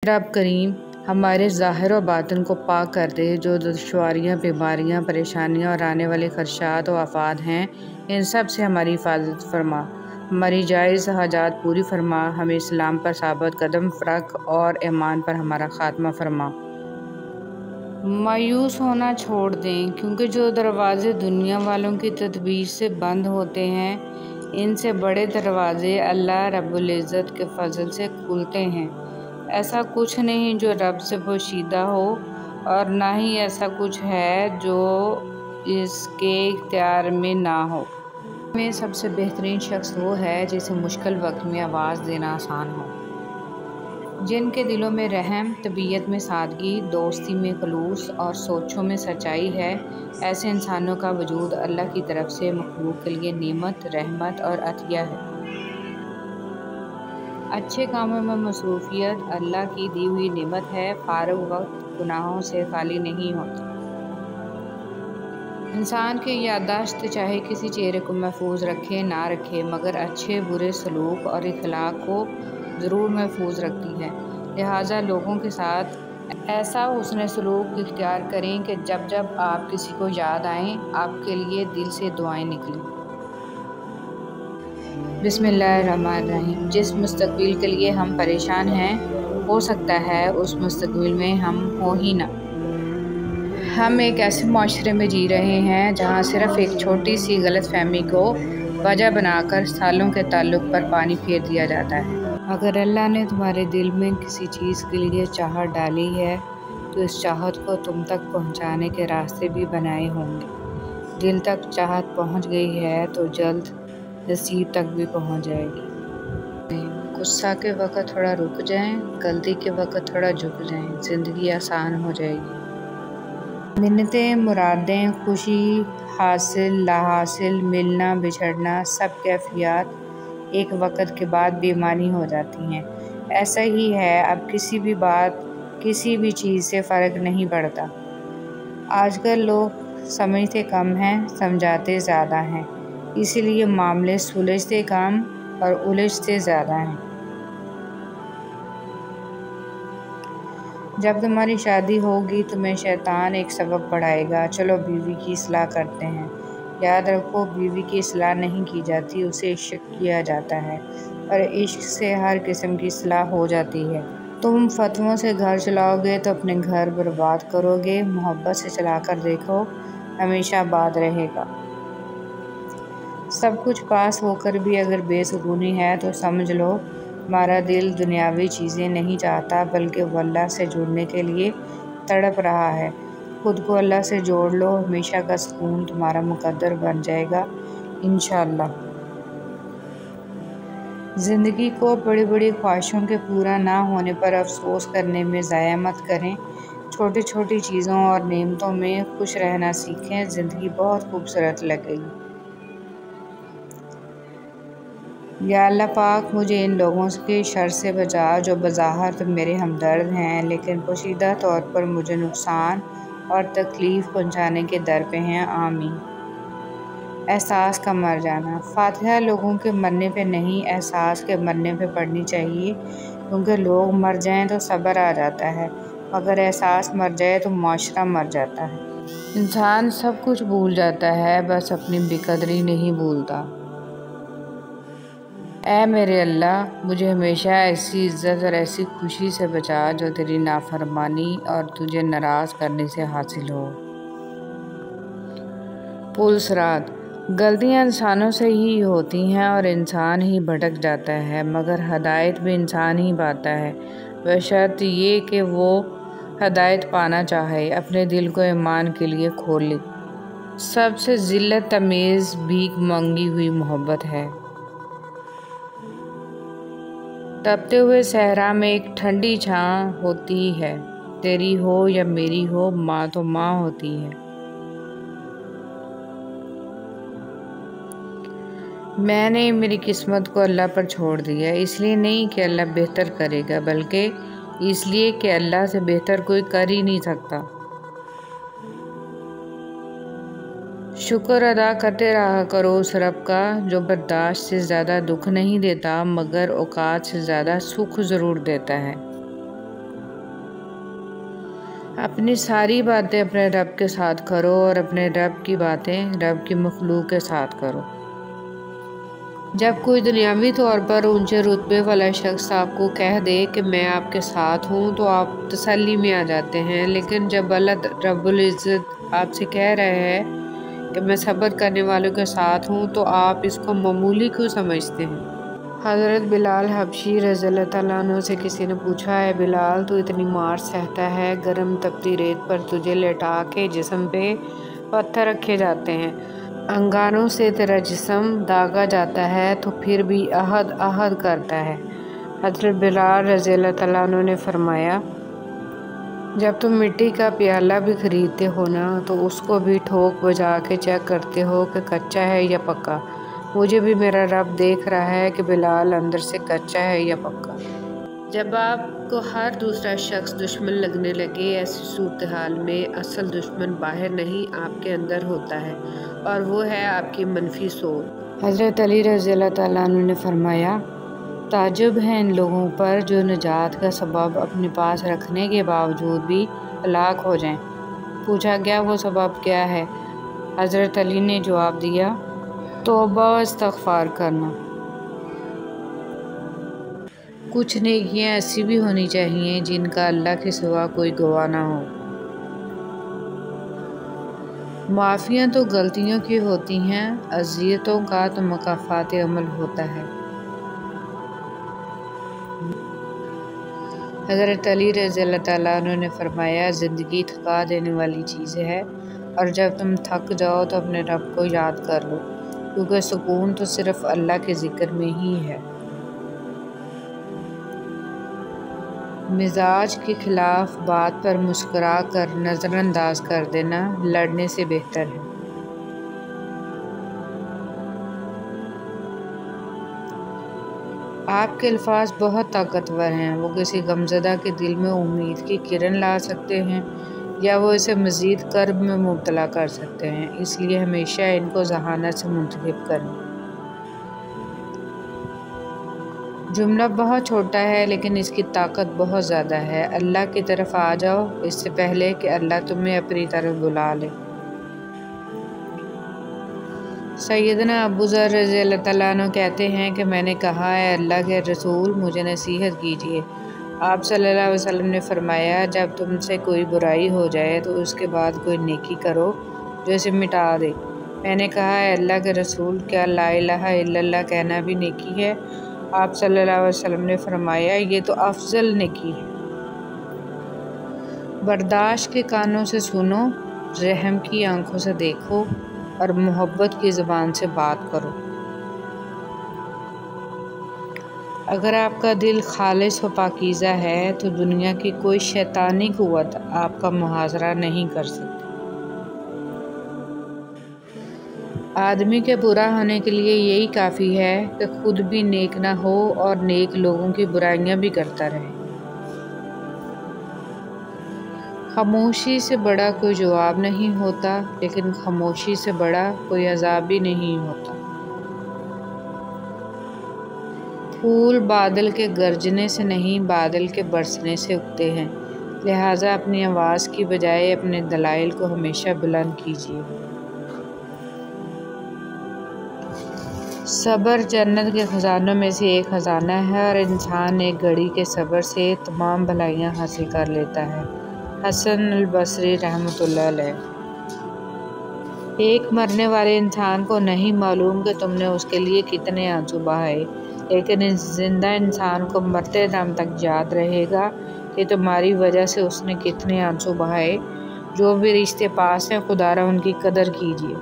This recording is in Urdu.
رب کریم ہمارے ظاہر و باطن کو پاک کر دے، جو دشواریاں، بیماریاں، پریشانیاں اور آنے والے خدشات و آفات ہیں ان سب سے ہماری حفاظت فرما، ہماری جائز حاجات پوری فرما، ہمیں اسلام پر ثابت قدم رکھ اور ایمان پر ہمارا خاتمہ فرما۔ مایوس ہونا چھوڑ دیں، کیونکہ جو دروازے دنیا والوں کی تدبیر سے بند ہوتے ہیں ان سے بڑے دروازے اللہ رب العزت کے فضل سے کھلتے ہیں۔ ایسا کچھ نہیں جو رب سے پوشیدہ ہو، اور نہ ہی ایسا کچھ ہے جو اس کے اختیار میں نہ ہو۔ میں سب سے بہترین شخص وہ ہے جسے مشکل وقت میں آواز دینا آسان ہو، جن کے دلوں میں رحم، طبیعت میں سادگی، دوستی میں خلوص اور سوچوں میں سچائی ہے۔ ایسے انسانوں کا وجود اللہ کی طرف سے مخلوق کے لیے نعمت، رحمت اور عطیہ ہے۔ اچھے کاموں میں مصروفیت اللہ کی دی ہوئی نعمت ہے، فارغ وقت گناہوں سے خالی نہیں ہوتا۔ انسان کی یادداشت چاہے کسی چہرے کو محفوظ رکھے نہ رکھے، مگر اچھے برے سلوک اور اخلاق کو ضرور محفوظ رکھتی ہے۔ لہٰذا لوگوں کے ساتھ ایسا حسن سلوک اختیار کریں کہ جب جب آپ کسی کو یاد آئیں آپ کے لیے دل سے دعائیں نکلیں۔ بسم اللہ الرحمن الرحیم۔ جس مستقبل کے لیے ہم پریشان ہیں ہو سکتا ہے اس مستقبل میں ہم ہوں ہی نہ۔ ہم ایک ایسے معاشرے میں جی رہے ہیں جہاں صرف ایک چھوٹی سی غلط فہمی کو وجہ بنا کر سالوں کے تعلق پر پانی پھیر دیا جاتا ہے۔ اگر اللہ نے تمہارے دل میں کسی چیز کے لیے چاہت ڈالی ہے تو اس چاہت کو تم تک پہنچانے کے راستے بھی بنائے ہوں گے۔ دل تک چاہت پہنچ گئی ہے تو جلد نصیب تک بھی پہنچ جائے گی۔ غصہ کے وقت تھوڑا رک جائیں، غلطی کے وقت تھوڑا جھک جائیں، زندگی آسان ہو جائے گی۔ منتیں، مرادیں، خوشی، حاصل، لا حاصل، ملنا، بچھڑنا، سب کیفیات ایک وقت کے بعد بے معنی ہو جاتی ہیں۔ ایسا ہی ہے، اب کسی بھی بات، کسی بھی چیز سے فرق نہیں پڑتا۔ آج کل لوگ سمجھتے کم ہیں، سمجھاتے زیادہ ہیں، اسی لیے معاملے سلجھتے کم اور الجھتے زیادہ ہیں۔ جب تمہاری شادی ہوگی تمہیں شیطان ایک سبق پڑھائے گا، چلو بیوی کی اصلاح کرتے ہیں۔ یاد رکھو بیوی کی اصلاح نہیں کی جاتی، اسے عشق کیا جاتا ہے، اور عشق سے ہر قسم کی اصلاح ہو جاتی ہے۔ تم فتووں سے گھر چلاؤ گے تو اپنے گھر برباد کرو گے، محبت سے چلا کر دیکھو، ہمیشہ آباد رہے گا۔ سب کچھ پاس ہو کر بھی اگر بے سکونی ہے تو سمجھ لو تمہارا دل دنیاوی چیزیں نہیں چاہتا بلکہ وہ اللہ سے جڑنے کے لیے تڑپ رہا ہے۔ خود کو اللہ سے جوڑ لو، ہمیشہ کا سکون تمہارا مقدر بن جائے گا انشاءاللہ۔ زندگی کو بڑی بڑی خواہشوں کے پورا نہ ہونے پر افسوس کرنے میں ضائع مت کریں، چھوٹی چھوٹی چیزوں اور نعمتوں میں خوش رہنا سیکھیں، زندگی بہت خوبصورت لگے گی۔ یا اللہ پاک مجھے ان لوگوں کے شر سے بچا جو بظاہر میرے ہمدرد ہیں لیکن پوشیدہ طور پر مجھے نقصان اور تکلیف پہنچانے کے در پہ ہیں، آمین۔ احساس کا مر جانا۔ فاتحہ لوگوں کے مرنے پہ نہیں، احساس کے مرنے پہ پڑھنی چاہیے، کیونکہ لوگ مر جائیں تو صبر آ جاتا ہے، مگر احساس مر جائے تو معاشرہ مر جاتا ہے۔ انسان سب کچھ بھول جاتا ہے، بس اپنی بے قدری نہیں بھولتا۔ اے میرے اللہ مجھے ہمیشہ ایسی عزت اور ایسی خوشی سے بچا جو تیری نافرمانی اور تجھے ناراض کرنے سے حاصل ہو۔ پل صراط۔ غلطیاں انسانوں سے ہی ہوتی ہیں اور انسان ہی بھٹک جاتا ہے، مگر ہدایت بھی انسان ہی پاتا ہے، بشرط یہ کہ وہ ہدایت پانا چاہے، اپنے دل کو ایمان کے لیے کھول لے۔ سب سے ذلت آمیز بھیک مانگی ہوئی محبت ہے۔ تپتے ہوئے صحرا میں ایک ٹھنڈی چھاں ہوتی ہے، تیری ہو یا میری ہو، ماں تو ماں ہوتی ہے۔ میں نے میری قسمت کو اللہ پر چھوڑ دیا، اس لیے نہیں کہ اللہ بہتر کرے گا بلکہ اس لیے کہ اللہ سے بہتر کوئی کر ہی نہیں سکتا۔ شکر ادا کرتے رہا کرو اس رب کا جو برداشت سے زیادہ دکھ نہیں دیتا مگر اوقات سے زیادہ سکھ ضرور دیتا ہے۔ اپنی ساری باتیں اپنے رب کے ساتھ کرو اور اپنے رب کی باتیں رب کی مخلوق کے ساتھ کرو۔ جب کوئی دنیاوی طور پر اونچے رتبے والا شخص آپ کو کہہ دے کہ میں آپ کے ساتھ ہوں تو آپ تسلی میں آ جاتے ہیں، لیکن جب اللہ رب العزت آپ سے کہہ رہے ہے کہ میں صبر کرنے والوں کے ساتھ ہوں تو آپ اس کو معمولی کیوں سمجھتے ہیں؟ حضرت بلال حبشی رضی اللہ تعالیٰ عنہ سے کسی نے پوچھا، ہے بلال تو اتنی مار سہتا ہے، گرم تپتی ریت پر تجھے لٹا کے جسم پہ پتھر رکھے جاتے ہیں، انگاروں سے تیرا جسم داغا جاتا ہے تو پھر بھی عہد عہد کرتا ہے۔ حضرت بلال رضی اللہ تعالیٰ عنہ نے فرمایا، جب تم مٹی کا پیالہ بھی خریدتے ہو نا تو اس کو بھی ٹھوک بجا کے چیک کرتے ہو کہ کچا ہے یا پکا۔ مجھے بھی میرا رب دیکھ رہا ہے کہ بلال اندر سے کچا ہے یا پکا۔ جب آپ کو ہر دوسرا شخص دشمن لگنے لگے، ایسی صورتحال میں اصل دشمن باہر نہیں آپ کے اندر ہوتا ہے، اور وہ ہے آپ کی منفی سوچ۔ حضرت علی رضی اللہ تعالیٰ عنہ نے فرمایا، تعجب ہے ان لوگوں پر جو نجات کا سبب اپنے پاس رکھنے کے باوجود بھی ہلاک ہو جائیں۔ پوچھا گیا وہ سبب کیا ہے؟ حضرت علی نے جواب دیا، توبہ و استغفار کرنا۔ کچھ نیکیاں ایسی بھی ہونی چاہیے جن کا اللہ کے سوا کوئی گواہ نہ ہو۔ معافیاں تو غلطیوں کی ہوتی ہیں، اذیتوں کا تو مکافات عمل ہوتا ہے۔ حضرت علی رضی اللہ تعالیٰ عنہ نے فرمایا، زندگی تھکا دینے والی چیز ہے، اور جب تم تھک جاؤ تو اپنے رب کو یاد کر لو، کیونکہ سکون تو صرف اللہ کے ذکر میں ہی ہے۔ مزاج کے خلاف بات پر مسکرا کر نظر انداز کر دینا لڑنے سے بہتر ہے۔ آپ کے الفاظ بہت طاقتور ہیں، وہ کسی غمزدہ کے دل میں امید کی کرن لا سکتے ہیں یا وہ اسے مزید کرب میں مبتلا کر سکتے ہیں، اس لیے ہمیشہ ان کو ذہانت سے منتخب کریں۔ جملہ بہت چھوٹا ہے لیکن اس کی طاقت بہت زیادہ ہے، اللہ کی طرف آ جاؤ اس سے پہلے کہ اللہ تمہیں اپنی طرف بلا لے۔ سیدنا ابو ذر رضی اللہ تعالیٰ عنہ کہتے ہیں کہ میں نے کہا، اے اللہ کے رسول مجھے نصیحت کیجیے۔ آپ صلی اللہ علیہ وسلم نے فرمایا، جب تم سے کوئی برائی ہو جائے تو اس کے بعد کوئی نیکی کرو جو اسے مٹا دے۔ میں نے کہا، اے اللہ کے رسول کیا لا الہ الا اللہ کہنا بھی نیکی ہے؟ آپ صلی اللہ علیہ وسلم نے فرمایا، یہ تو افضل نیکی ہے۔ برداشت کے کانوں سے سنو، رحم کی آنکھوں سے دیکھو اور محبت کی زبان سے بات کرو۔ اگر آپ کا دل خالص و پاکیزہ ہے تو دنیا کی کوئی شیطانی قوت آپ کا محاصرہ نہیں کر سکتی۔ آدمی کے برا ہونے کے لیے یہی کافی ہے کہ خود بھی نیک نہ ہو اور نیک لوگوں کی برائیاں بھی کرتا رہے۔ خاموشی سے بڑا کوئی جواب نہیں ہوتا، لیکن خاموشی سے بڑا کوئی عذاب بھی نہیں ہوتا۔ پھول بادل کے گرجنے سے نہیں، بادل کے برسنے سے اگتے ہیں، لہٰذا اپنی آواز کی بجائے اپنے دلائل کو ہمیشہ بلند کیجیے۔ صبر جنت کے خزانوں میں سے ایک خزانہ ہے، اور انسان ایک گھڑی کے صبر سے تمام بھلائیاں حاصل کر لیتا ہے۔ حسن البصری رحمۃ اللہ علیہ۔ ایک مرنے والے انسان کو نہیں معلوم کہ تم نے اس کے لیے کتنے آنسو بہائے، لیکن اس زندہ انسان کو مرتے دم تک یاد رہے گا کہ تمہاری وجہ سے اس نے کتنے آنسو بہائے۔ جو بھی رشتے پاس ہیں خدا را ان کی قدر کیجیے۔